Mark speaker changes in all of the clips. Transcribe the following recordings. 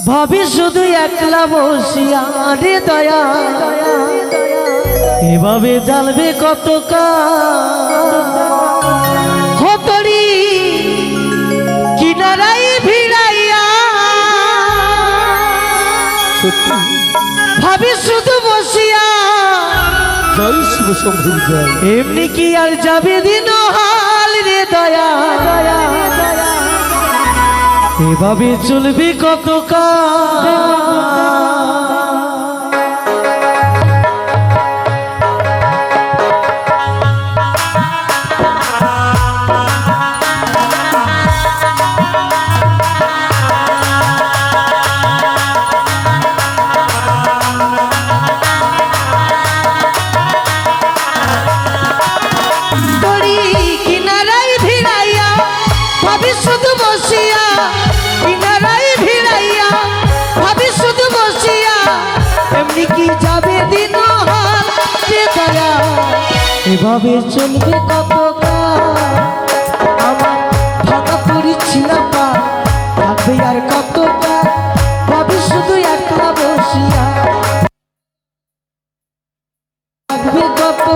Speaker 1: ভাবি শুধু একলা বসিয়া রে দয়া এভাবে জ্বালবে কত কাতরি কিনারাই ভিড়াইয়া ভাবি শুধু বসিয়া এমনি কি আর যাবে দিন হাল রে দয়া এভাবে চলবে কত এভাবে চলবে কত আমার ভাঙা পড়ি ছিলাম থাকবে আর কত ভাবি শুধু একলা বসিয়া থাকবে কত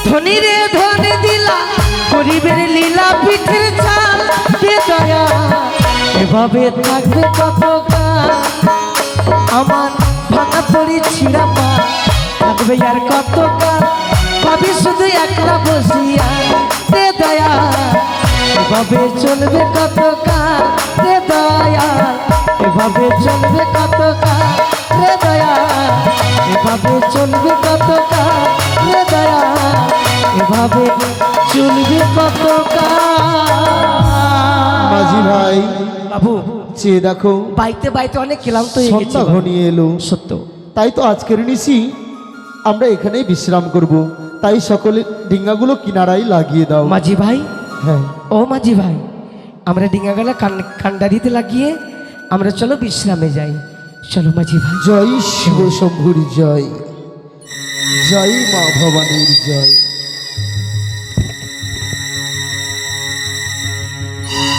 Speaker 1: ধনী রে ধনী দিলা গরিবের লীলা পিঠের চাল কে দয়া এভাবে থাকবে কত আমার ভাঙা পড়ি ছিঁড়া পা থাকবে আর কত ভাবি শুধু একলা বসিয়া রে দয়া এভাবে চলবে কত রে দয়া এভাবে চলবে কত রে দয়া এভাবে চলবে কত রে দয়া এভাবে চলবে কত
Speaker 2: মাঝি ভাই
Speaker 1: বাবু
Speaker 2: চেয়ে দেখো
Speaker 1: বাইতে বাইতে অনেক ক্লান্ত হয়ে গেছে
Speaker 2: সন্ধ্যা ঘনিয়ে এলো
Speaker 1: সত্য
Speaker 2: তাই তো আজকের নিশি আমরা এখানেই বিশ্রাম করব তাই সকলে ডিঙ্গাগুলো কিনারায় লাগিয়ে দাও
Speaker 1: মাঝি ভাই
Speaker 2: হ্যাঁ
Speaker 1: ও মাঝি ভাই আমরা ডিঙ্গাগুলো কান্ডারিতে লাগিয়ে আমরা চলো বিশ্রামে যাই চলো মাঝি ভাই
Speaker 2: জয় শিব শম্ভুর জয় জয় মা ভবানীর জয়।